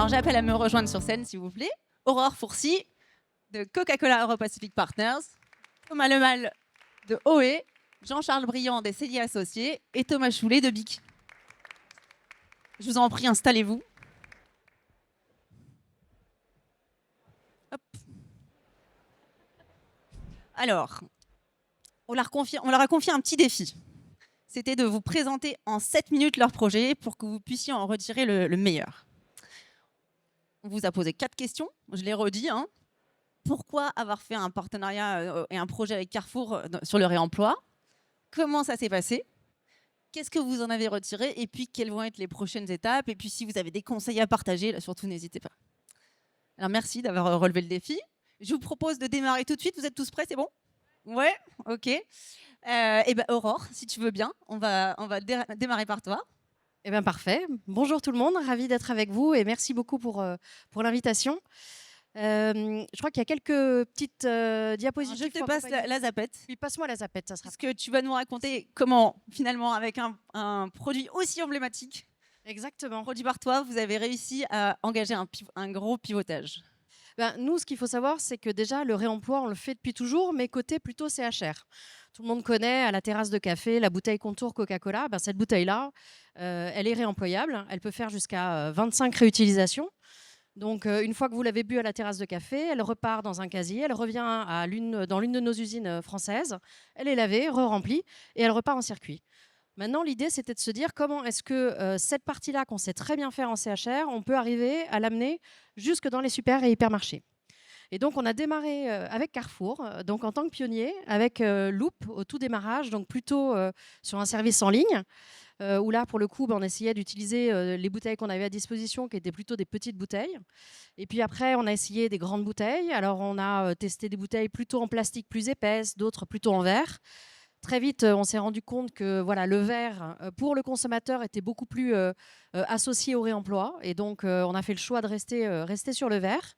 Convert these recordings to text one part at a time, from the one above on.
Alors j'appelle à me rejoindre sur scène, s'il vous plaît, Aurore Fourcy de Coca-Cola Europacific Partners, Thomas Lemal de OE, Jean-Charles Briand des Celliers Associés et Thomas Choulet de BIC. Je vous en prie, installez-vous. Hop. Alors, on leur a confié un petit défi. C'était de vous présenter en 7 minutes leur projet pour que vous puissiez en retirer le meilleur. On vous a posé 4 questions, je les redis. Pourquoi avoir fait un partenariat et un projet avec Carrefour sur le réemploi? Comment ça s'est passé? Qu'est-ce que vous en avez retiré? Et puis, quelles vont être les prochaines étapes? Et puis, si vous avez des conseils à partager, là, surtout, n'hésitez pas. Alors, merci d'avoir relevé le défi. Je vous propose de démarrer tout de suite. Vous êtes tous prêts? C'est bon? Ouais? Ok. Et ben, Aurore, si tu veux bien, on va démarrer par toi. Eh bien, parfait. Bonjour tout le monde, ravi d'être avec vous et merci beaucoup pour l'invitation. Je crois qu'il y a quelques petites diapositives. Je te passe la zapette. Oui, passe-moi la zapette, ça sera. Parce que tu vas nous raconter comment, finalement, avec un produit aussi emblématique, Exactement. produit par toi, vous avez réussi à engager un gros pivotage. Ben, nous, ce qu'il faut savoir, c'est que déjà, le réemploi, on le fait depuis toujours, mais côté plutôt CHR. Tout le monde connaît à la terrasse de café la bouteille contour Coca-Cola. Ben, cette bouteille-là, elle est réemployable. Elle peut faire jusqu'à 25 réutilisations. Donc, une fois que vous l'avez bu à la terrasse de café, elle repart dans un casier, elle revient dans l'une de nos usines françaises, elle est lavée, re-remplie et elle repart en circuit. Maintenant, l'idée, c'était de se dire comment est-ce que cette partie-là, qu'on sait très bien faire en CHR, on peut arriver à l'amener jusque dans les super et hypermarchés. Et donc, on a démarré avec Carrefour, donc en tant que pionnier, avec Loop au tout démarrage, donc plutôt sur un service en ligne, où là, pour le coup, on essayait d'utiliser les bouteilles qu'on avait à disposition, qui étaient plutôt des petites bouteilles. Et puis après, on a essayé des grandes bouteilles. Alors, on a testé des bouteilles plutôt en plastique plus épaisses, d'autres plutôt en verre. Très vite, on s'est rendu compte que voilà, le verre, pour le consommateur, était beaucoup plus associé au réemploi. Et donc, on a fait le choix de rester sur le verre.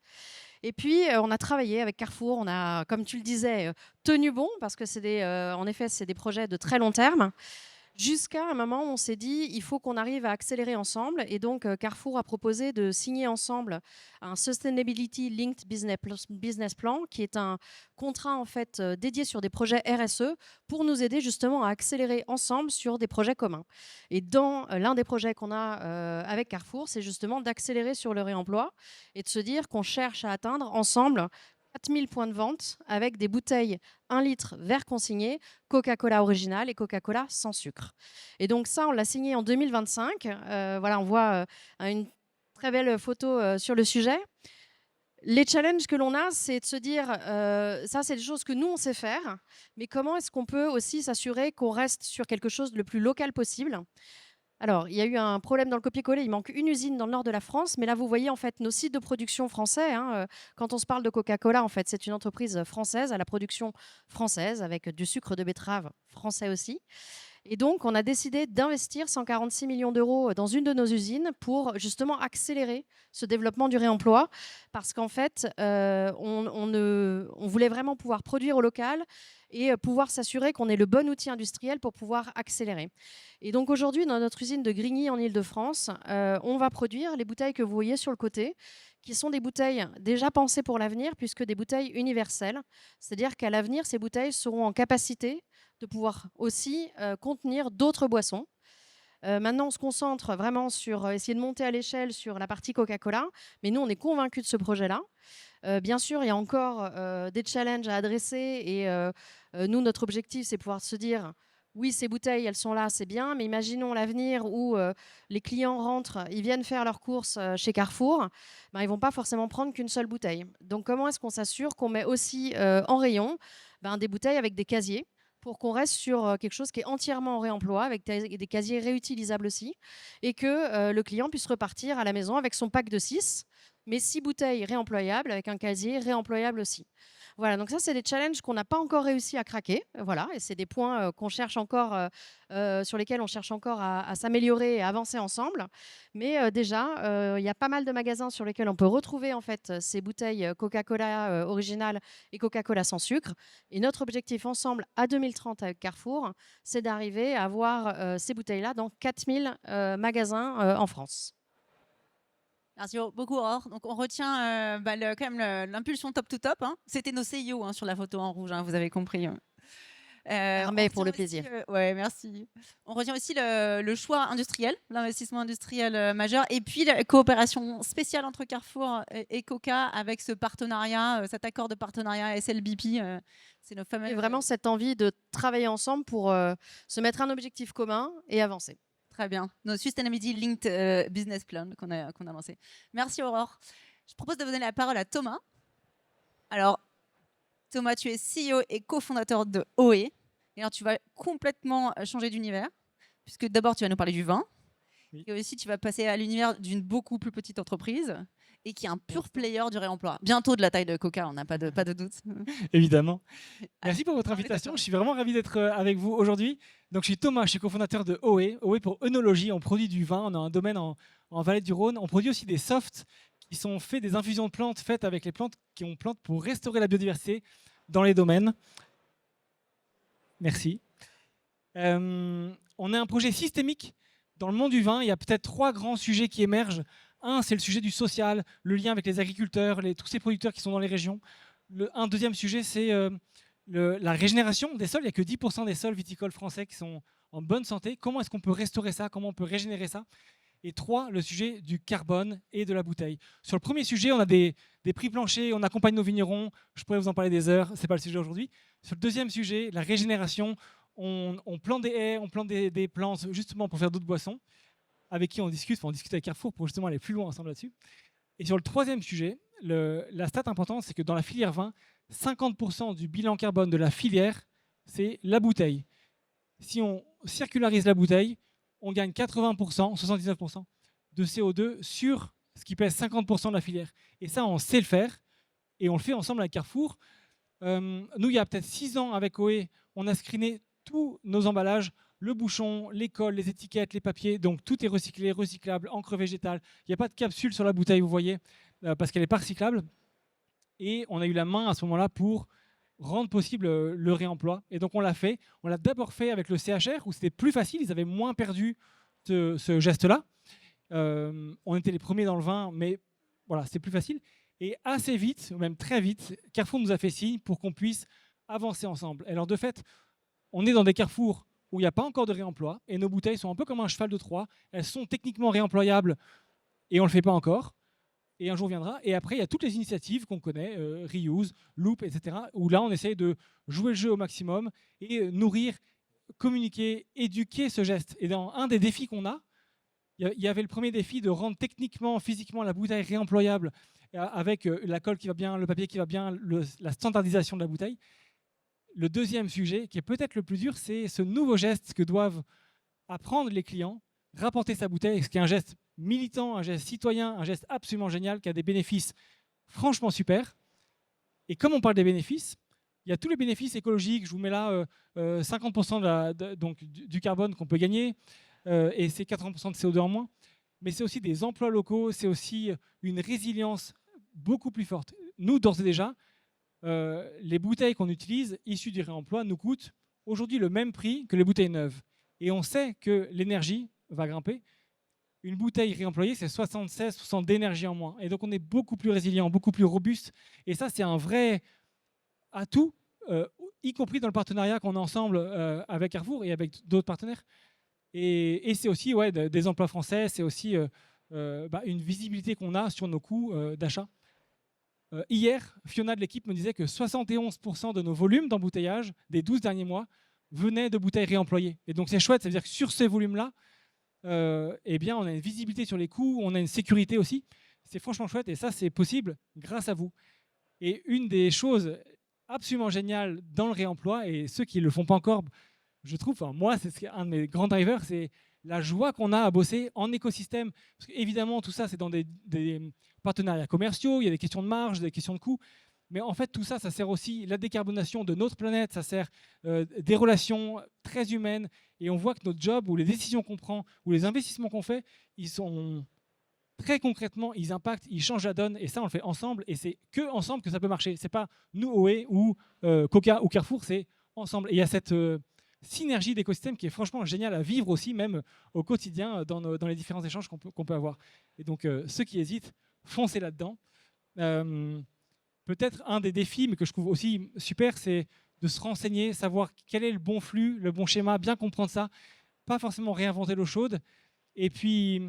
Et puis, on a travaillé avec Carrefour. On a, comme tu le disais, tenu bon, parce que en effet, c'est des projets de très long terme. Jusqu'à un moment où on s'est dit, il faut qu'on arrive à accélérer ensemble. Et donc, Carrefour a proposé de signer ensemble un Sustainability Linked Business Plan, qui est un contrat en fait dédié sur des projets RSE pour nous aider justement à accélérer ensemble sur des projets communs. Et dans l'un des projets qu'on a avec Carrefour, c'est justement d'accélérer sur le réemploi et de se dire qu'on cherche à atteindre ensemble 4000 points de vente avec des bouteilles 1 litre verre consigné, Coca-Cola original et Coca-Cola sans sucre. Et donc ça, on l'a signé en 2025. Voilà, on voit une très belle photo sur le sujet. Les challenges que l'on a, c'est de se dire, ça, c'est des choses que nous, on sait faire, mais comment est-ce qu'on peut aussi s'assurer qu'on reste sur quelque chose le plus local possible? Alors, il y a eu un problème dans le copier-coller. Il manque une usine dans le nord de la France. Mais là, vous voyez en fait nos sites de production français. Quand on se parle de Coca-Cola, en fait, c'est une entreprise française à la production française avec du sucre de betterave français aussi. Et donc, on a décidé d'investir 146 millions d'euros dans une de nos usines pour justement accélérer ce développement du réemploi. Parce qu'en fait, on voulait vraiment pouvoir produire au local et pouvoir s'assurer qu'on ait le bon outil industriel pour pouvoir accélérer. Et donc aujourd'hui, dans notre usine de Grigny en Île-de-France, on va produire les bouteilles que vous voyez sur le côté, qui sont des bouteilles déjà pensées pour l'avenir, puisque des bouteilles universelles. C'est-à-dire qu'à l'avenir, ces bouteilles seront en capacité de pouvoir aussi contenir d'autres boissons. Maintenant, on se concentre vraiment sur essayer de monter à l'échelle sur la partie Coca-Cola, mais nous, on est convaincus de ce projet-là. Bien sûr, il y a encore des challenges à adresser et nous, notre objectif, c'est pouvoir se dire oui, ces bouteilles, elles sont là, c'est bien, mais imaginons l'avenir où les clients rentrent, ils viennent faire leurs courses chez Carrefour, ben, ils ne vont pas forcément prendre qu'une seule bouteille. Donc, comment est-ce qu'on s'assure qu'on met aussi en rayon des bouteilles avec des casiers pour qu'on reste sur quelque chose qui est entièrement en réemploi, avec des casiers réutilisables aussi, et que le client puisse repartir à la maison avec son pack de 6, mais 6 bouteilles réemployables avec un casier réemployable aussi. Voilà, donc ça, c'est des challenges qu'on n'a pas encore réussi à craquer. Voilà, et c'est des points qu'on cherche encore, sur lesquels on cherche encore à s'améliorer et à avancer ensemble. Mais déjà, il y a pas mal de magasins sur lesquels on peut retrouver en fait ces bouteilles Coca-Cola originales et Coca-Cola sans sucre. Et notre objectif ensemble à 2030 avec Carrefour, c'est d'arriver à avoir ces bouteilles-là dans 4000 magasins en France. Merci beaucoup, Aurore. Donc, on retient quand même l'impulsion top to top, hein. C'était nos CIO, hein, sur la photo en rouge, hein, vous avez compris. On Armée pour retient le aussi, plaisir. ouais, merci. On retient aussi le choix industriel, l'investissement industriel majeur, et puis la coopération spéciale entre Carrefour et Coca avec ce partenariat, cet accord de partenariat SLBP. C'est nos fameux. Et vraiment cette envie de travailler ensemble pour se mettre un objectif commun et avancer. Très bien. Nos Sustainability Linked Business Plan qu'on a lancé. Merci Aurore. Je propose de donner la parole à Thomas. Alors, Thomas, tu es CEO et cofondateur de OE. Et alors, tu vas complètement changer d'univers, puisque d'abord, tu vas nous parler du vin. Oui. Et aussi, tu vas passer à l'univers d'une beaucoup plus petite entreprise et qui est un pur player du réemploi. Bientôt de la taille de Coca, on n'a pas de doute. Évidemment. Merci pour votre on est invitation. d'accord. Je suis vraiment ravi d'être avec vous aujourd'hui. Donc, je suis Thomas, je suis cofondateur de OE. OE pour œnologie. On produit du vin. On a un domaine en Vallée du Rhône. On produit aussi des softs qui sont faits, des infusions de plantes faites avec les plantes qu'on plante pour restaurer la biodiversité dans les domaines. Merci. On a un projet systémique dans le monde du vin. Il y a peut-être 3 grands sujets qui émergent. Un, c'est le sujet du social, le lien avec les agriculteurs, tous ces producteurs qui sont dans les régions. Un deuxième sujet, c'est la régénération des sols. Il n'y a que 10% des sols viticoles français qui sont en bonne santé. Comment est-ce qu'on peut restaurer ça? Comment on peut régénérer ça? Et 3, le sujet du carbone et de la bouteille. Sur le premier sujet, on a des prix planchers, on accompagne nos vignerons. Je pourrais vous en parler des heures, ce n'est pas le sujet aujourd'hui. Sur le deuxième sujet, la régénération, on plante des haies, on plante des plantes justement pour faire d'autres boissons, avec qui on discute avec Carrefour pour justement aller plus loin ensemble là-dessus. Et sur le troisième sujet, la stat importante, c'est que dans la filière vin, 50% du bilan carbone de la filière, c'est la bouteille. Si on circularise la bouteille, on gagne 80%, 79% de CO2 sur ce qui pèse 50% de la filière. Et ça, on sait le faire, et on le fait ensemble avec Carrefour. Nous, il y a peut-être 6 ans, avec OE, on a screené tous nos emballages, le bouchon, les cols, les étiquettes, les papiers, donc tout est recyclé, recyclable, encre végétale. Il n'y a pas de capsule sur la bouteille, vous voyez, parce qu'elle n'est pas recyclable. Et on a eu la main à ce moment-là pour rendre possible le réemploi. Et donc on l'a fait. On l'a d'abord fait avec le CHR, où c'était plus facile, ils avaient moins perdu ce geste-là. On était les premiers dans le vin, mais voilà, c'est plus facile. Et assez vite, ou même très vite, Carrefour nous a fait signe pour qu'on puisse avancer ensemble. Et alors de fait, on est dans des carrefours où il n'y a pas encore de réemploi, et nos bouteilles sont un peu comme un cheval de Troie. Elles sont techniquement réemployables, et on ne le fait pas encore. Et un jour viendra. Et après, il y a toutes les initiatives qu'on connaît, Reuse, Loop, etc., où là, on essaye de jouer le jeu au maximum et nourrir, communiquer, éduquer ce geste. Et dans un des défis qu'on a, il y avait le premier défi de rendre techniquement, physiquement la bouteille réemployable avec la colle qui va bien, le papier qui va bien, la standardisation de la bouteille. Le deuxième sujet, qui est peut-être le plus dur, c'est ce nouveau geste que doivent apprendre les clients, rapporter sa bouteille, ce qui est un geste militant, un geste citoyen, un geste absolument génial, qui a des bénéfices franchement super. Et comme on parle des bénéfices, il y a tous les bénéfices écologiques. Je vous mets là 50% donc, du carbone qu'on peut gagner, et c'est 80% de CO2 en moins. Mais c'est aussi des emplois locaux, c'est aussi une résilience beaucoup plus forte. Nous, d'ores et déjà, les bouteilles qu'on utilise, issues du réemploi, nous coûtent aujourd'hui le même prix que les bouteilles neuves. Et on sait que l'énergie va grimper. Une bouteille réemployée, c'est 76% d'énergie en moins. Et donc, on est beaucoup plus résilient, beaucoup plus robuste. Et ça, c'est un vrai atout, y compris dans le partenariat qu'on a ensemble avec Carrefour et avec d'autres partenaires. Et c'est aussi des emplois français, c'est aussi une visibilité qu'on a sur nos coûts d'achat. Hier, Fiona de l'équipe me disait que 71% de nos volumes d'embouteillage des 12 derniers mois venaient de bouteilles réemployées. Et donc, c'est chouette, ça veut dire que sur ces volumes-là, eh bien, on a une visibilité sur les coûts, on a une sécurité aussi. C'est franchement chouette et ça, c'est possible grâce à vous. Et une des choses absolument géniales dans le réemploi, et ceux qui ne le font pas encore, je trouve, moi, c'est un de mes grands drivers, c'est la joie qu'on a à bosser en écosystème. Parce qu'évidemment, tout ça, c'est dans des partenariats commerciaux, il y a des questions de marge, des questions de coûts. Mais en fait, tout ça, ça sert aussi la décarbonation de notre planète, ça sert des relations très humaines. Et on voit que notre job, ou les décisions qu'on prend, ou les investissements qu'on fait, ils sont très concrètement, ils impactent, ils changent la donne. Et ça, on le fait ensemble. Et c'est que ensemble que ça peut marcher. C'est pas nous, OE, ou Coca, ou Carrefour, c'est ensemble. Et il y a cette synergie d'écosystème qui est franchement géniale à vivre aussi, même au quotidien, dans les différents échanges qu'on peut avoir. Et donc, ceux qui hésitent, foncez là-dedans. Peut-être un des défis, mais que je trouve aussi super, c'est de se renseigner, savoir quel est le bon flux, le bon schéma, bien comprendre ça, pas forcément réinventer l'eau chaude, et puis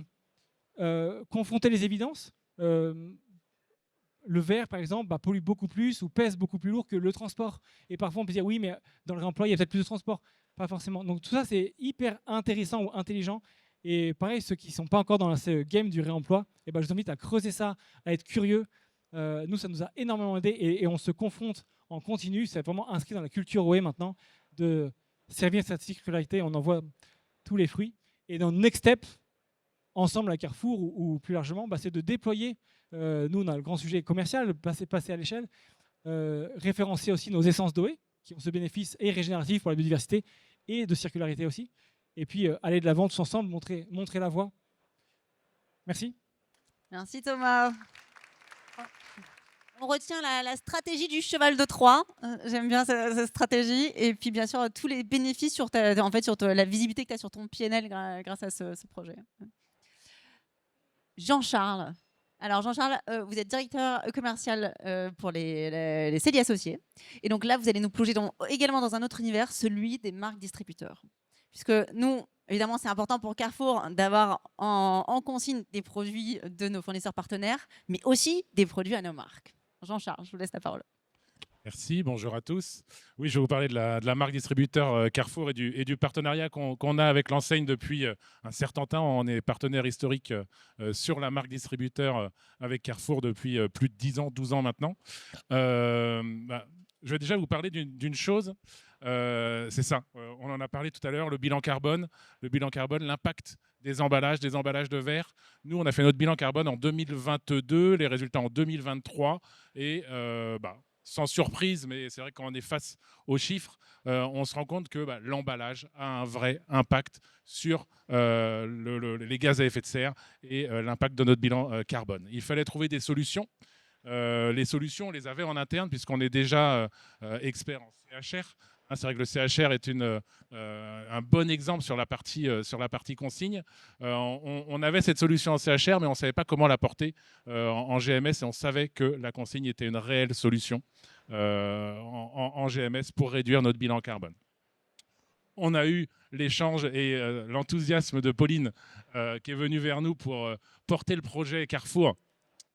confronter les évidences. Le verre, par exemple, pollue beaucoup plus ou pèse beaucoup plus lourd que le transport. Et parfois, on peut dire, oui, mais dans le réemploi, il y a peut-être plus de transport. Pas forcément. Donc tout ça, c'est hyper intéressant ou intelligent. Et pareil, ceux qui ne sont pas encore dans ce game du réemploi, je vous invite à creuser ça, à être curieux. Nous, ça nous a énormément aidé et on se confronte en continu. C'est vraiment inscrit dans la culture OE maintenant de servir cette circularité. On en voit tous les fruits. Et dans Next Step, ensemble à Carrefour ou plus largement, c'est de déployer. Nous, on a le grand sujet commercial, passer à l'échelle, référencer aussi nos essences d'OE qui ont ce bénéfice et régénératif pour la biodiversité et de circularité aussi. Et puis aller de l'avant tous ensemble, montrer la voie. Merci. Merci Thomas. On retient la stratégie du cheval de Troie. J'aime bien cette stratégie. Et puis, bien sûr, tous les bénéfices sur la visibilité que tu as sur ton PNL grâce à ce projet. Jean-Charles. Alors, Jean-Charles, vous êtes directeur commercial pour les CELI associés. Et donc là, vous allez nous plonger également dans un autre univers, celui des marques distributeurs. Puisque nous, évidemment, c'est important pour Carrefour d'avoir en consigne des produits de nos fournisseurs partenaires, mais aussi des produits à nos marques. Jean-Charles, je vous laisse la parole. Merci, bonjour à tous. Oui, je vais vous parler de la marque distributeur Carrefour et du partenariat qu'on a avec l'enseigne depuis un certain temps. On est partenaire historique sur la marque distributeur avec Carrefour depuis plus de 10 ans, 12 ans maintenant. Je vais déjà vous parler d'une chose, c'est ça, on en a parlé tout à l'heure, le bilan carbone, l'impact des emballages de verre. Nous, on a fait notre bilan carbone en 2022, les résultats en 2023, et sans surprise, mais c'est vrai que quand on est face aux chiffres, on se rend compte que l'emballage a un vrai impact sur les gaz à effet de serre et l'impact de notre bilan carbone. Il fallait trouver des solutions. Les solutions, on les avait en interne puisqu'on est déjà expert en CHR. C'est vrai que le CHR est un bon exemple sur la partie consigne. On avait cette solution en CHR, mais on ne savait pas comment la porter en GMS, et on savait que la consigne était une réelle solution en GMS pour réduire notre bilan carbone. On a eu l'échange et l'enthousiasme de Pauline qui est venue vers nous pour porter le projet Carrefour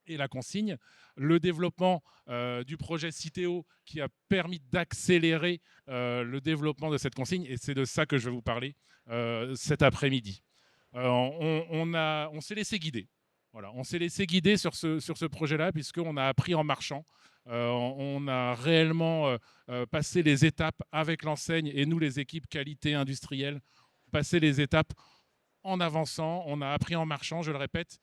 et la consigne, le développement du projet Citeo qui a permis d'accélérer le développement de cette consigne, et c'est de ça que je vais vous parler cet après-midi. On s'est laissé guider. Voilà, on s'est laissé guider sur ce projet-là puisqu'on a appris en marchant. On a réellement passé les étapes avec l'enseigne et nous, les équipes qualité industrielle, passé les étapes en avançant. On a appris en marchant, je le répète,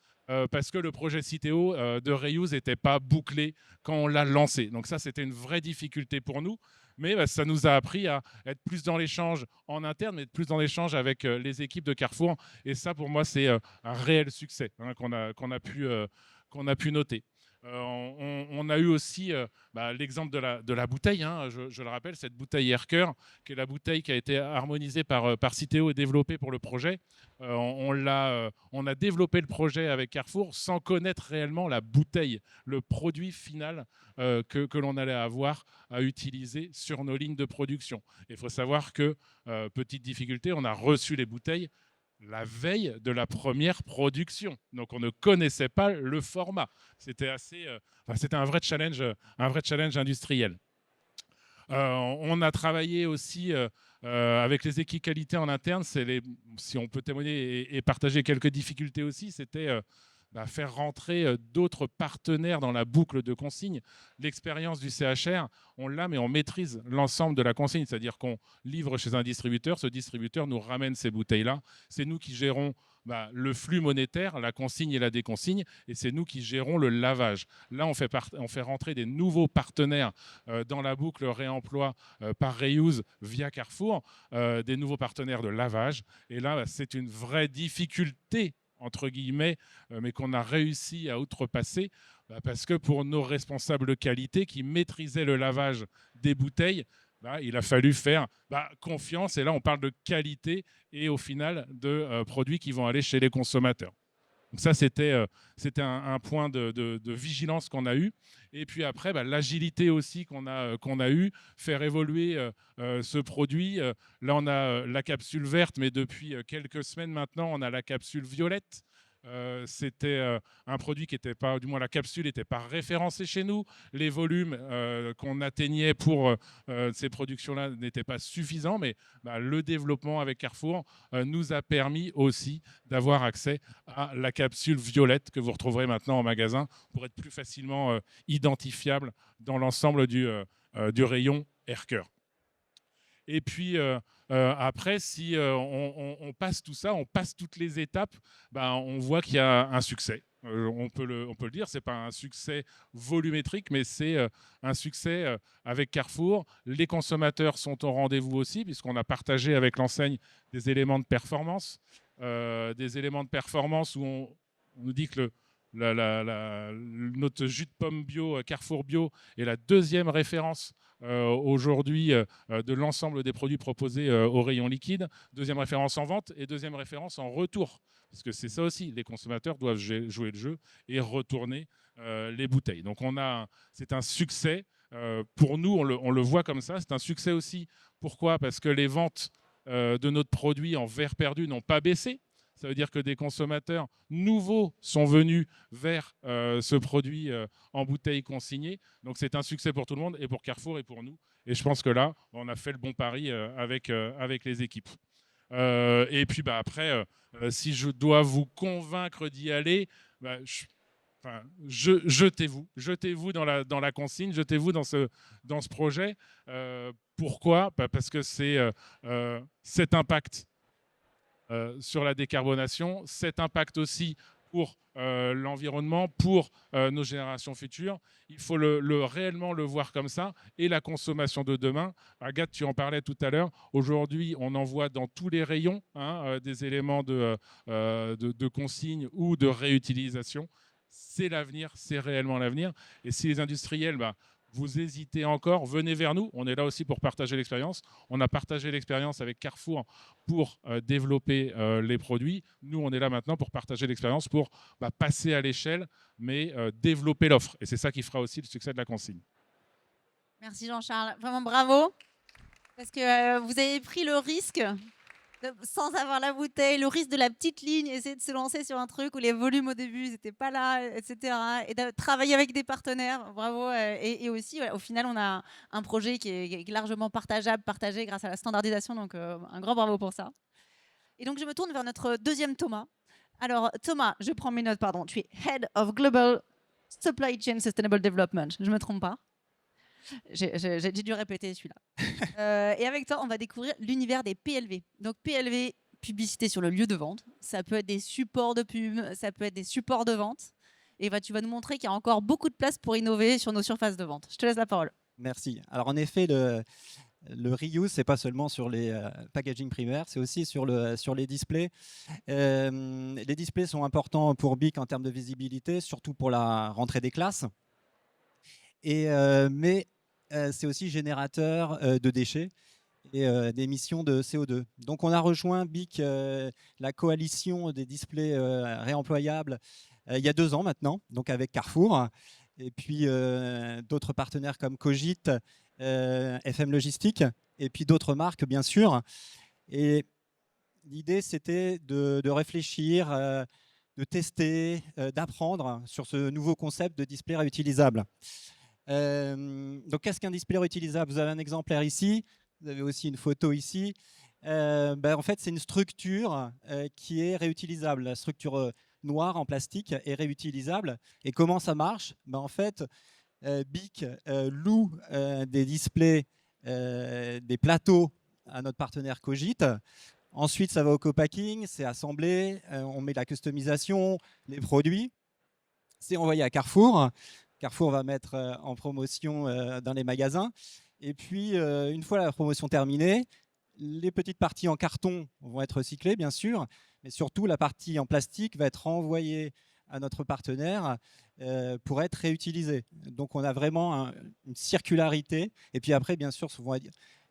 parce que le projet Citeo de Reuse n'était pas bouclé quand on l'a lancé. Donc ça, c'était une vraie difficulté pour nous. Mais ça nous a appris à être plus dans l'échange en interne, mais plus dans l'échange avec les équipes de Carrefour. Et ça, pour moi, c'est un réel succès qu'on a pu noter. On a eu aussi l'exemple de la bouteille, je le rappelle, cette bouteille Aircœur, qui est la bouteille qui a été harmonisée par Citeo et développée pour le projet. On a développé le projet avec Carrefour sans connaître réellement la bouteille, le produit final que l'on allait avoir à utiliser sur nos lignes de production. Il faut savoir que, petite difficulté, on a reçu les bouteilles la veille de la première production. Donc, on ne connaissait pas le format. C'était un vrai challenge industriel. On a travaillé aussi avec les équipes qualité en interne. Si on peut témoigner et partager quelques difficultés aussi, c'était faire rentrer d'autres partenaires dans la boucle de consigne. L'expérience du CHR, on l'a, mais on maîtrise l'ensemble de la consigne. C'est-à-dire qu'on livre chez un distributeur, ce distributeur nous ramène ces bouteilles-là. C'est nous qui gérons le flux monétaire, la consigne et la déconsigne, et c'est nous qui gérons le lavage. Là, on fait rentrer des nouveaux partenaires dans la boucle réemploi par Reuse via Carrefour, des nouveaux partenaires de lavage. Et là, c'est une vraie difficulté entre guillemets, mais qu'on a réussi à outrepasser parce que pour nos responsables de qualité qui maîtrisaient le lavage des bouteilles, il a fallu faire confiance. Et là, on parle de qualité et au final de produits qui vont aller chez les consommateurs. Donc ça, c'était un point de vigilance qu'on a eu. Et puis après, l'agilité aussi qu'on a eu, faire évoluer ce produit. Là, on a la capsule verte, mais depuis quelques semaines maintenant, on a la capsule violette. C'était un produit qui n'était pas, du moins la capsule n'était pas référencée chez nous. Les volumes qu'on atteignait pour ces productions-là n'étaient pas suffisants, mais le développement avec Carrefour nous a permis aussi d'avoir accès à la capsule violette que vous retrouverez maintenant en magasin pour être plus facilement identifiable dans l'ensemble du rayon Aircœur. Et puis après, si on passe tout ça, on passe toutes les étapes, on voit qu'il y a un succès. On peut le dire, ce n'est pas un succès volumétrique, mais c'est un succès avec Carrefour. Les consommateurs sont au rendez-vous aussi, puisqu'on a partagé avec l'enseigne des éléments de performance. Où on nous dit que notre jus de pomme bio, Carrefour Bio, est la deuxième référence aujourd'hui de l'ensemble des produits proposés au rayon liquide. Deuxième référence en vente et deuxième référence en retour. Parce que c'est ça aussi, les consommateurs doivent jouer le jeu et retourner les bouteilles. Donc c'est un succès. Pour nous, on le voit comme ça. C'est un succès aussi. Pourquoi ? Parce que les ventes de notre produit en verre perdu n'ont pas baissé. Ça veut dire que des consommateurs nouveaux sont venus vers ce produit en bouteille consignée. Donc c'est un succès pour tout le monde, et pour Carrefour et pour nous. Et je pense que là, on a fait le bon pari avec les équipes. Et puis après, si je dois vous convaincre d'y aller, jetez-vous dans la consigne, jetez-vous dans ce projet. Pourquoi ? Parce que c'est cet impact sur la décarbonation, cet impact aussi pour l'environnement, pour nos générations futures. Il faut réellement le voir comme ça. Et la consommation de demain, Agathe, tu en parlais tout à l'heure, aujourd'hui, on en voit dans tous les rayons des éléments de consigne ou de réutilisation. C'est l'avenir, c'est réellement l'avenir. Et si les industriels vous hésitez encore, venez vers nous. On est là aussi pour partager l'expérience. On a partagé l'expérience avec Carrefour pour développer les produits. Nous, on est là maintenant pour partager l'expérience, pour passer à l'échelle, mais développer l'offre. Et c'est ça qui fera aussi le succès de la consigne. Merci Jean-Charles. Vraiment bravo. Parce que vous avez pris le risque, sans avoir la bouteille, le risque de la petite ligne, essayer de se lancer sur un truc où les volumes au début n'étaient pas là, etc. Et de travailler avec des partenaires, bravo. Et aussi, au final, on a un projet qui est largement partagé grâce à la standardisation. Donc, un grand bravo pour ça. Et donc, je me tourne vers notre deuxième Thomas. Alors, Thomas, je prends mes notes, pardon. Tu es Head of Global Supply Chain Sustainable Development. Je ne me trompe pas. J'ai dû répéter celui-là. Et avec toi, on va découvrir l'univers des PLV. Donc PLV, publicité sur le lieu de vente. Ça peut être des supports de pub, ça peut être des supports de vente. Et tu vas nous montrer qu'il y a encore beaucoup de place pour innover sur nos surfaces de vente. Je te laisse la parole. Merci. Alors en effet, le reuse, c'est pas seulement sur les packaging primaires, c'est aussi sur les displays. Les displays sont importants pour BIC en termes de visibilité, surtout pour la rentrée des classes. Mais c'est aussi générateur de déchets et d'émissions de CO2. Donc on a rejoint BIC, la coalition des displays réemployables, il y a 2 ans maintenant, donc avec Carrefour, et puis d'autres partenaires comme Cogit, FM Logistique, et puis d'autres marques bien sûr. Et l'idée c'était de réfléchir, de tester, d'apprendre sur ce nouveau concept de display réutilisable. Donc, qu'est-ce qu'un display réutilisable ? Vous avez un exemplaire ici, vous avez aussi une photo ici. En fait, c'est une structure qui est réutilisable. La structure noire en plastique est réutilisable. Et comment ça marche ? En fait, BIC loue des displays, des plateaux à notre partenaire Cogit. Ensuite, ça va au co-packing, c'est assemblé, on met la customisation, les produits. C'est envoyé à Carrefour. Carrefour va mettre en promotion dans les magasins. Et puis, une fois la promotion terminée, les petites parties en carton vont être recyclées, bien sûr, mais surtout la partie en plastique va être renvoyée à notre partenaire pour être réutilisés. Donc on a vraiment une circularité. Et puis après, bien sûr,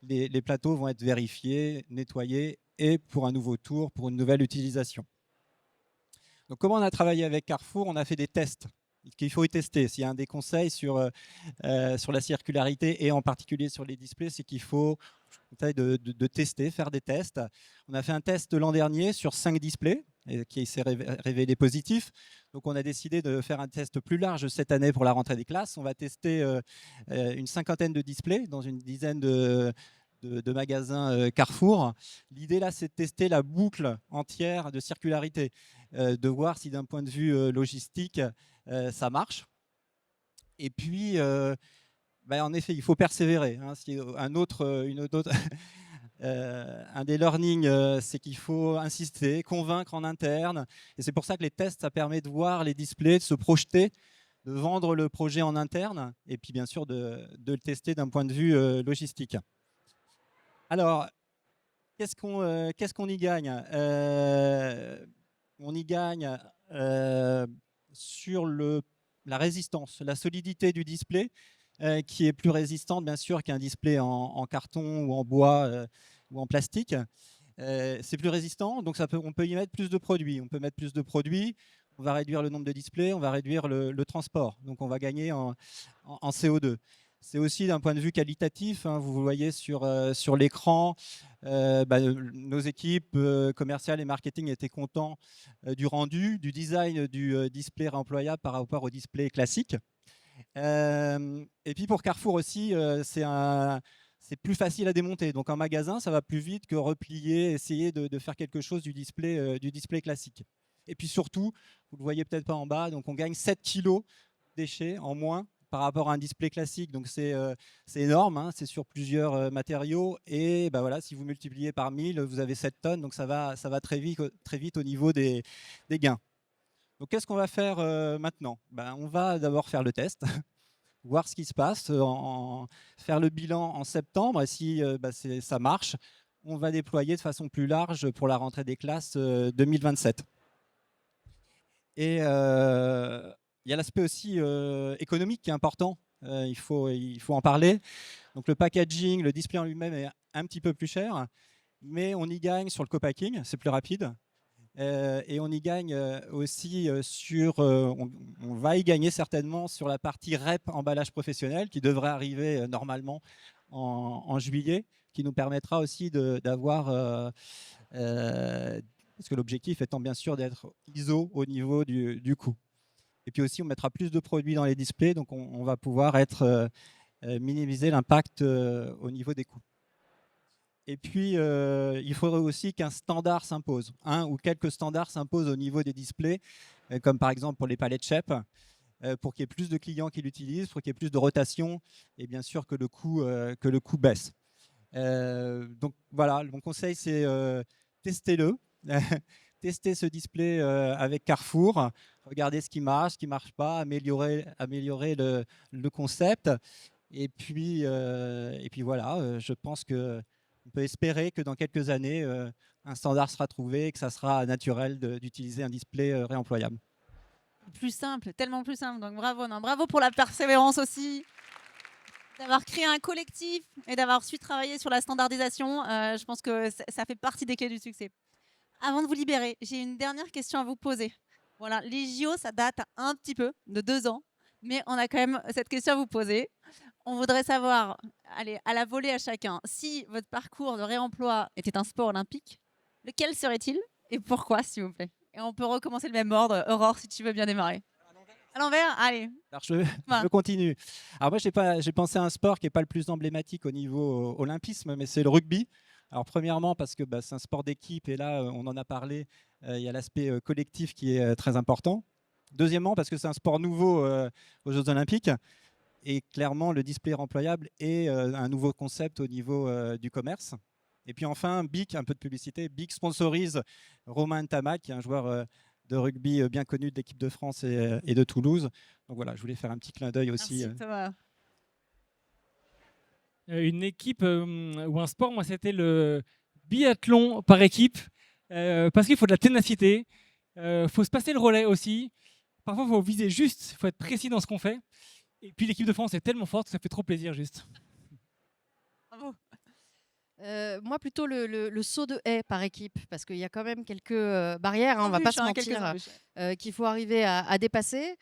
les plateaux vont être vérifiés, nettoyés et pour un nouveau tour, pour une nouvelle utilisation. Donc comment on a travaillé avec Carrefour? On a fait des tests qu'il faut y tester. S'il y a un des conseils sur la circularité et en particulier sur les displays, c'est qu'il faut de tester, faire des tests. On a fait un test l'an dernier sur 5 displays qui s'est révélé positif. Donc on a décidé de faire un test plus large cette année pour la rentrée des classes. On va tester une cinquantaine de displays dans une dizaine de magasins Carrefour. L'idée là, c'est de tester la boucle entière de circularité, de voir si d'un point de vue logistique, ça marche. Et puis, en effet, il faut persévérer. Hein. Un des learnings, c'est qu'il faut insister, convaincre en interne. Et c'est pour ça que les tests, ça permet de voir les displays, de se projeter, de vendre le projet en interne, et puis bien sûr de le tester d'un point de vue logistique. Alors, qu'est-ce qu'on y gagne? On y gagne sur la résistance, la solidité du display, qui est plus résistante bien sûr qu'un display en carton ou en bois ou en plastique. C'est plus résistant, donc on peut y mettre plus de produits. On peut mettre plus de produits, on va réduire le nombre de displays, on va réduire le transport, donc on va gagner en CO2. C'est aussi d'un point de vue qualitatif, hein, vous voyez sur l'écran, nos équipes commerciales et marketing étaient contents du rendu, du design du display réemployable par rapport au display classique. Et puis pour Carrefour aussi, c'est plus facile à démonter. Donc en magasin, ça va plus vite que replier, essayer de faire quelque chose du display classique. Et puis surtout, vous ne le voyez peut-être pas en bas, donc on gagne 7 kg déchets en moins par rapport à un display classique. Donc c'est énorme, hein, c'est sur plusieurs matériaux. Et voilà, si vous multipliez par 1000, vous avez 7 tonnes, donc ça va très vite au niveau des gains. Donc qu'est-ce qu'on va faire maintenant? On va d'abord faire le test, voir ce qui se passe, faire le bilan en septembre. Et si ça marche, on va déployer de façon plus large pour la rentrée des classes 2027. Et il y a l'aspect aussi économique qui est important, il faut en parler. Donc le packaging, le display en lui-même est un petit peu plus cher, mais on y gagne sur le co-packing, c'est plus rapide. Et on y gagne aussi on va y gagner certainement sur la partie REP emballage professionnel qui devrait arriver normalement en juillet, qui nous permettra aussi d'avoir, parce que l'objectif étant bien sûr d'être ISO au niveau du coût. Et puis aussi on mettra plus de produits dans les displays, donc on va pouvoir minimiser l'impact au niveau des coûts. Et puis, il faudrait aussi qu'un standard s'impose. Un ou quelques standards s'imposent au niveau des displays, comme par exemple pour les palettes chefs, pour qu'il y ait plus de clients qui l'utilisent, pour qu'il y ait plus de rotation, et bien sûr que le coût baisse. Donc voilà, mon conseil, c'est testez-le. Testez ce display avec Carrefour. Regardez ce qui marche pas, améliorer le concept. Et puis voilà, je pense que on peut espérer que dans quelques années, un standard sera trouvé et que ça sera naturel d'utiliser un display réemployable. Plus simple, tellement plus simple. Donc bravo, bravo pour la persévérance aussi, d'avoir créé un collectif et d'avoir su travailler sur la standardisation. Je pense que ça fait partie des clés du succès. Avant de vous libérer, j'ai une dernière question à vous poser. Voilà, les JO, ça date un petit peu, de 2 ans, mais on a quand même cette question à vous poser. On voudrait savoir, allez, à la volée à chacun, si votre parcours de réemploi était un sport olympique, lequel serait-il et pourquoi, s'il vous plaît? Et on peut recommencer le même ordre. Aurore, si tu veux bien démarrer. À l'envers, allez. Alors je continue. Alors moi, j'ai pensé à un sport qui n'est pas le plus emblématique au niveau olympisme, mais c'est le rugby. Alors premièrement, parce que c'est un sport d'équipe, et là, on en a parlé, il y a l'aspect collectif qui est très important. Deuxièmement, parce que c'est un sport nouveau aux Jeux Olympiques. Et clairement, le display réemployable est un nouveau concept au niveau du commerce. Et puis enfin, BIC, un peu de publicité, BIC sponsorise Romain Ntamak, qui est un joueur de rugby bien connu de l'équipe de France et de Toulouse. Donc voilà, je voulais faire un petit clin d'œil aussi. Merci, Thomas. Une équipe ou un sport, moi, c'était le biathlon par équipe, parce qu'il faut de la ténacité, il faut se passer le relais aussi. parfois, il faut viser juste, il faut être précis dans ce qu'on fait. Et puis, l'équipe de France est tellement forte que ça fait trop plaisir, juste. Bravo. Moi, plutôt le saut de haie par équipe, parce qu'il y a quand même quelques barrières, on ne va pas se mentir, qu'il faut arriver à dépasser.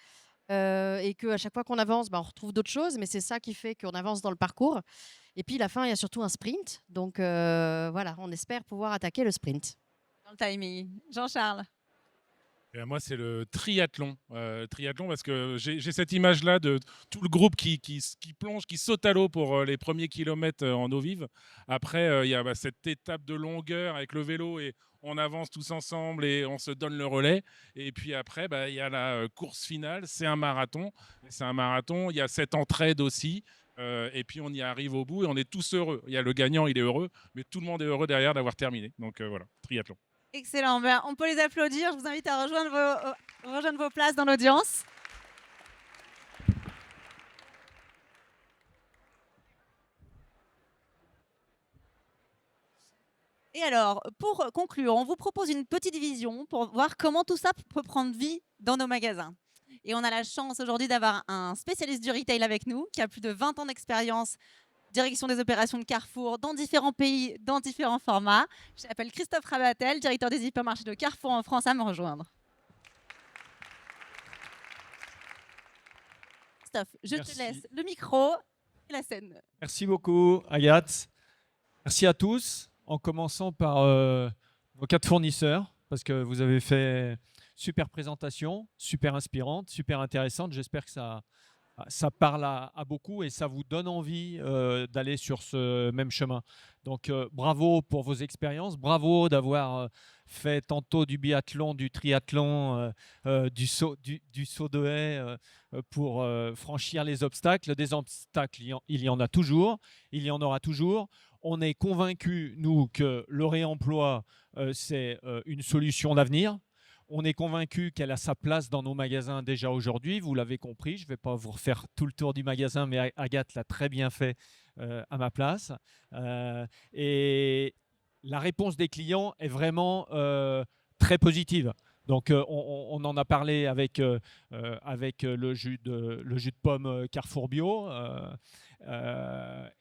Et qu'à chaque fois qu'on avance, on retrouve d'autres choses, mais c'est ça qui fait qu'on avance dans le parcours. Et puis, la fin, il y a surtout un sprint. Donc, voilà, on espère pouvoir attaquer le sprint. Dans le timing. Jean-Charles. Et moi, c'est le triathlon. Triathlon, parce que j'ai cette image-là de tout le groupe qui plonge, qui saute à l'eau pour les premiers kilomètres en eau vive. Après, il y a cette étape de longueur avec le vélo et on avance tous ensemble et on se donne le relais. Et puis après, il y a la course finale. C'est un marathon. C'est un marathon. Il y a cette entraide aussi. Et puis on y arrive au bout et on est tous heureux. Il y a le gagnant, il est heureux, mais tout le monde est heureux derrière d'avoir terminé. Donc voilà, triathlon. Excellent. On peut les applaudir. Je vous invite à rejoindre vos places dans l'audience. Et alors, pour conclure, on vous propose une petite vision pour voir comment tout ça peut prendre vie dans nos magasins. Et on a la chance aujourd'hui d'avoir un spécialiste du retail avec nous qui a plus de 20 ans d'expérience, direction des opérations de Carrefour dans différents pays, dans différents formats. Je m'appelle Christophe Rabatel, directeur des hypermarchés de Carrefour en France, à me rejoindre. Christophe, je te laisse le micro et la scène. Merci beaucoup, Agathe. Merci à tous, en commençant par vos 4 fournisseurs, parce que vous avez fait super présentation, super inspirante, super intéressante. J'espère que ça parle à beaucoup et ça vous donne envie d'aller sur ce même chemin. Donc bravo pour vos expériences, bravo d'avoir fait tantôt du biathlon, du triathlon, du saut de haie pour franchir les obstacles. Des obstacles, il y en a toujours, il y en aura toujours. On est convaincus, nous, que le réemploi, c'est une solution d'avenir. On est convaincu qu'elle a sa place dans nos magasins déjà aujourd'hui. Vous l'avez compris, je ne vais pas vous refaire tout le tour du magasin, mais Agathe l'a très bien fait à ma place. Et la réponse des clients est vraiment très positive. Donc, on en a parlé avec le jus de pomme Carrefour Bio.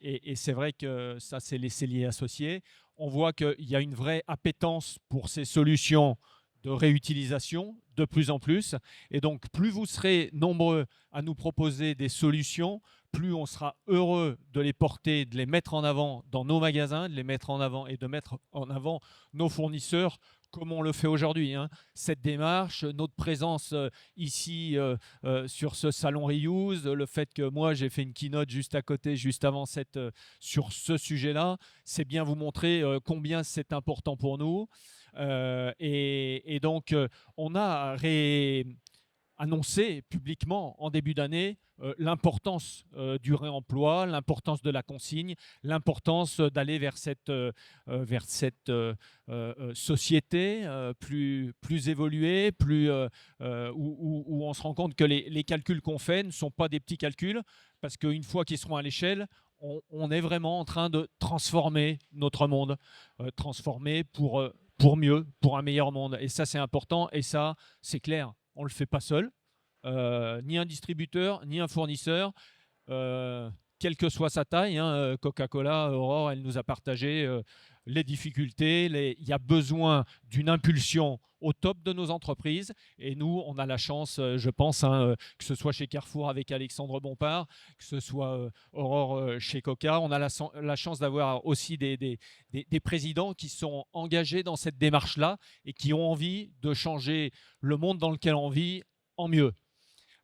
Et c'est vrai que ça, c'est les celliers associés. On voit qu'il y a une vraie appétence pour ces solutions de réutilisation de plus en plus. Et donc, plus vous serez nombreux à nous proposer des solutions, plus on sera heureux de les porter, de les mettre en avant dans nos magasins, de les mettre en avant et de mettre en avant nos fournisseurs comme on le fait aujourd'hui. Cette démarche, notre présence ici sur ce salon Reuse, le fait que moi j'ai fait une keynote juste à côté, juste avant sur ce sujet-là, c'est bien vous montrer combien c'est important pour nous. Et donc, on a annoncé publiquement en début d'année l'importance du réemploi, l'importance de la consigne, l'importance d'aller vers cette société plus évoluée, où on se rend compte que les calculs qu'on fait ne sont pas des petits calculs, parce qu'une fois qu'ils seront à l'échelle, on est vraiment en train de transformer notre monde, transformer pour mieux, pour un meilleur monde. Et ça, c'est important. Et ça, c'est clair, on ne le fait pas seul. Ni un distributeur, ni un fournisseur, quelle que soit sa taille. Coca-Cola, Aurore, elle nous a partagé les difficultés. Il y a besoin d'une impulsion au top de nos entreprises. Et nous, on a la chance, je pense, que ce soit chez Carrefour avec Alexandre Bompard, que ce soit Aurore chez Coca, on a la chance d'avoir aussi des présidents qui sont engagés dans cette démarche-là et qui ont envie de changer le monde dans lequel on vit en mieux.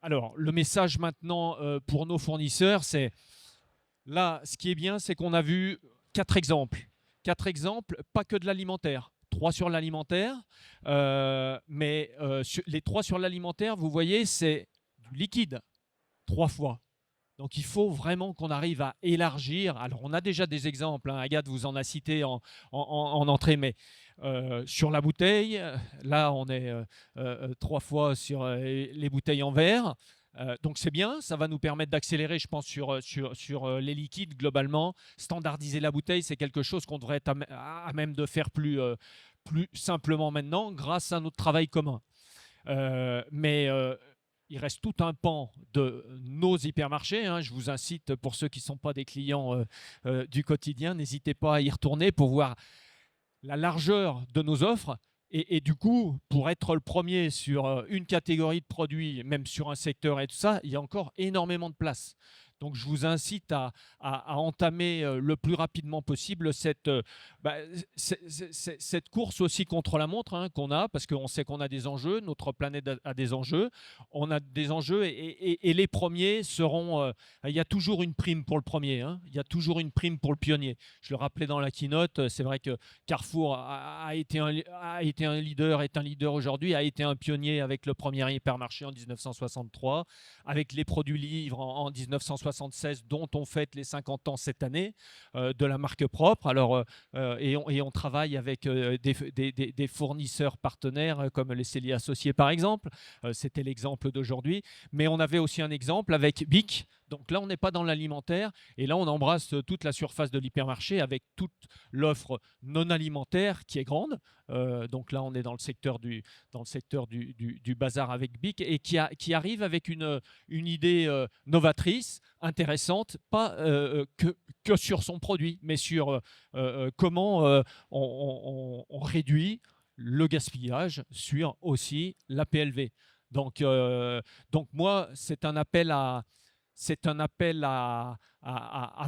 Alors, le message maintenant pour nos fournisseurs, c'est là, ce qui est bien, c'est qu'on a vu 4 exemples. 4 exemples, pas que de l'alimentaire. 3 sur l'alimentaire, mais les 3 sur l'alimentaire, vous voyez, c'est du liquide, 3 fois. Donc, il faut vraiment qu'on arrive à élargir. Alors, on a déjà des exemples. Agathe vous en a cité en entrée, mais sur la bouteille, là, on est 3 fois sur les bouteilles en verre. Donc c'est bien, ça va nous permettre d'accélérer, je pense, sur les liquides globalement. Standardiser la bouteille, c'est quelque chose qu'on devrait être à même de faire plus simplement maintenant grâce à notre travail commun. Mais il reste tout un pan de nos hypermarchés. Je vous incite, pour ceux qui ne sont pas des clients du quotidien, n'hésitez pas à y retourner pour voir la largeur de nos offres. Et du coup, pour être le premier sur une catégorie de produits, même sur un secteur et tout ça, il y a encore énormément de place. Donc, je vous incite à entamer le plus rapidement possible cette course aussi contre la montre qu'on a, parce qu'on sait qu'on a des enjeux, notre planète a des enjeux, on a des enjeux et les premiers seront… il y a toujours une prime pour le premier, il y a toujours une prime pour le pionnier. Je le rappelais dans la keynote, c'est vrai que Carrefour a été un leader, est un leader aujourd'hui, a été un pionnier avec le premier hypermarché en 1963, avec les produits livres en 1976, dont on fête les 50 ans cette année de la marque propre. Alors, et on travaille avec des fournisseurs partenaires comme les Celliers Associés par exemple. C'était l'exemple d'aujourd'hui. Mais on avait aussi un exemple avec BIC. Donc là, on n'est pas dans l'alimentaire. Et là, on embrasse toute la surface de l'hypermarché avec toute l'offre non alimentaire qui est grande. Donc là, on est dans le secteur du bazar avec BIC et qui arrive avec une idée novatrice, intéressante, pas que sur son produit, mais sur comment on réduit le gaspillage sur aussi la PLV. Donc moi, c'est un appel à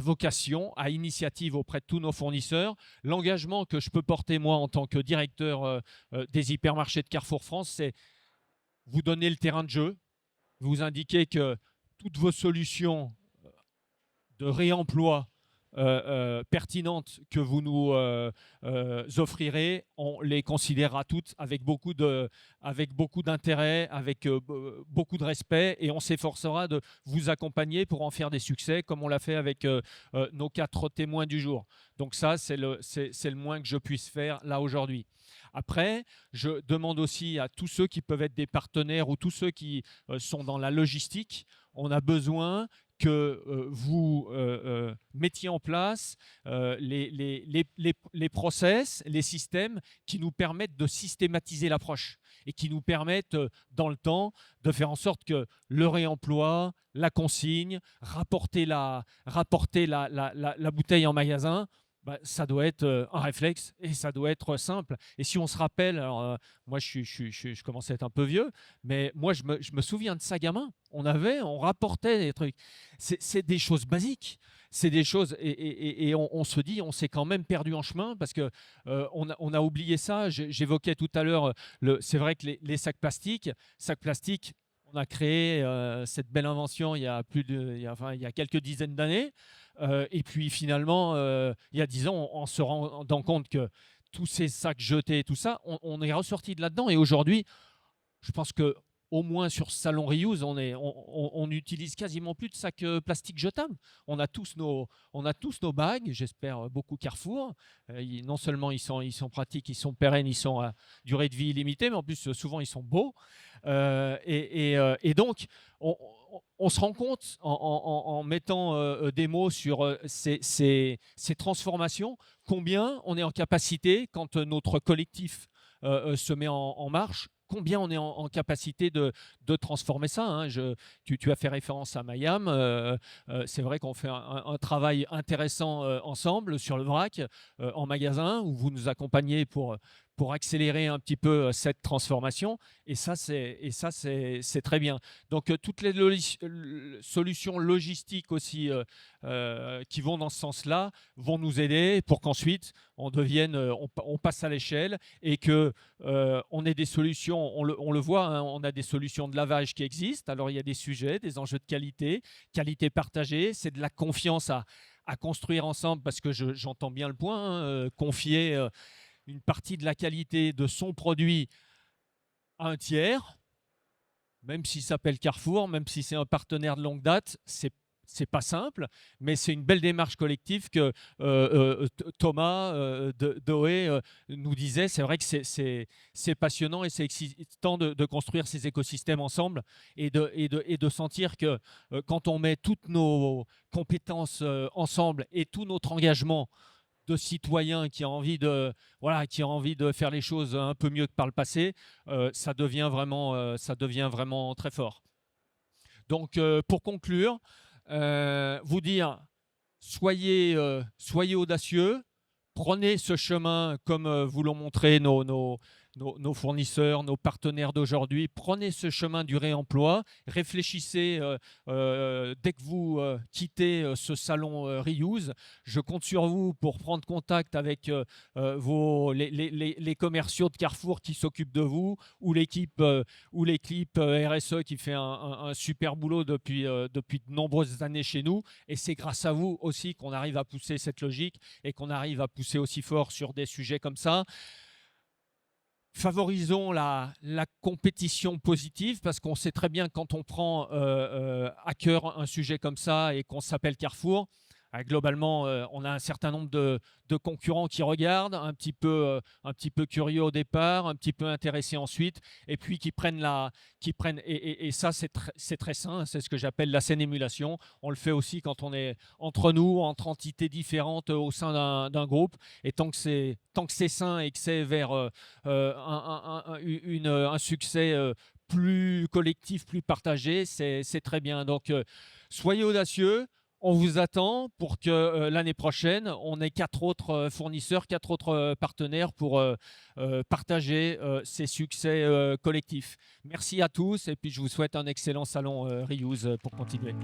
vocation, à initiative auprès de tous nos fournisseurs. L'engagement que je peux porter moi en tant que directeur des hypermarchés de Carrefour France, c'est vous donner le terrain de jeu, vous indiquer que toutes vos solutions de réemploi pertinentes que vous nous offrirez, on les considérera toutes avec beaucoup d'intérêt, avec beaucoup de respect, et on s'efforcera de vous accompagner pour en faire des succès, comme on l'a fait avec nos 4 témoins du jour. Donc ça, c'est le moins que je puisse faire là aujourd'hui. Après, je demande aussi à tous ceux qui peuvent être des partenaires ou tous ceux qui sont dans la logistique, on a besoin que vous mettiez en place les process, les systèmes qui nous permettent de systématiser l'approche et qui nous permettent dans le temps de faire en sorte que le réemploi, la consigne, rapporter la bouteille en magasin, ça doit être un réflexe et ça doit être simple. Et si on se rappelle, alors moi je commence à être un peu vieux, mais moi je me souviens de ça gamin. On rapportait des trucs. C'est des choses basiques. C'est des choses et on se dit, on s'est quand même perdu en chemin parce que on a oublié ça. J'évoquais tout à l'heure, c'est vrai que les sacs plastiques, on a créé cette belle invention il y a quelques dizaines d'années. Et puis finalement, il y a 10 ans, en se rendant compte que tous ces sacs jetés, tout ça, on est ressorti de là-dedans. Et aujourd'hui, je pense que au moins sur Salon Reuse, on n'utilise quasiment plus de sacs plastiques jetables. On a tous nos bags, j'espère beaucoup Carrefour. Non seulement ils sont pratiques, ils sont pérennes, ils sont à durée de vie illimitée, mais en plus souvent ils sont beaux. Et donc, on se rend compte en mettant des mots sur ces transformations, combien on est en capacité, quand notre collectif se met en marche, combien on est en capacité de transformer ça. Tu as fait référence à Mayam. C'est vrai qu'on fait un travail intéressant ensemble sur le vrac, en magasin, où vous nous accompagnez pour accélérer un petit peu cette transformation. Et ça, c'est très bien. Donc, toutes les solutions logistiques aussi qui vont dans ce sens-là vont nous aider pour qu'ensuite, on passe à l'échelle et qu'on ait des solutions. On le voit, on a des solutions de lavage qui existent. Alors, il y a des sujets, des enjeux de qualité partagée. C'est de la confiance à construire ensemble, parce que j'entends bien le point, confier une partie de la qualité de son produit à un tiers, même s'il s'appelle Carrefour, même si c'est un partenaire de longue date, c'est pas simple, mais c'est une belle démarche collective que Thomas Doé nous disait. C'est vrai que c'est passionnant et c'est excitant de construire ces écosystèmes ensemble et de sentir que quand on met toutes nos compétences ensemble et tout notre engagement de citoyens qui a envie de faire les choses un peu mieux que par le passé, ça devient vraiment très fort. Donc, pour conclure, vous dire, soyez audacieux, prenez ce chemin comme vous l'ont montré nos fournisseurs, nos partenaires d'aujourd'hui. Prenez ce chemin du réemploi. Réfléchissez dès que vous quittez ce salon Reuse. Je compte sur vous pour prendre contact avec les commerciaux de Carrefour qui s'occupent de vous ou l'équipe RSE qui fait un super boulot depuis de nombreuses années chez nous. Et c'est grâce à vous aussi qu'on arrive à pousser cette logique et qu'on arrive à pousser aussi fort sur des sujets comme ça. Favorisons la compétition positive parce qu'on sait très bien que quand on prend à cœur un sujet comme ça et qu'on s'appelle Carrefour, globalement, on a un certain nombre de concurrents qui regardent, un petit peu curieux au départ, un petit peu intéressés ensuite, et puis qui prennent et ça c'est très sain, c'est ce que j'appelle la saine émulation. On le fait aussi quand on est entre nous, entre entités différentes au sein d'un groupe, et tant que c'est sain et que c'est vers un succès plus collectif, plus partagé, c'est très bien. Donc soyez audacieux. On vous attend pour que l'année prochaine, on ait 4 autres fournisseurs, 4 autres partenaires pour partager ces succès collectifs. Merci à tous et puis je vous souhaite un excellent salon Reuse pour continuer.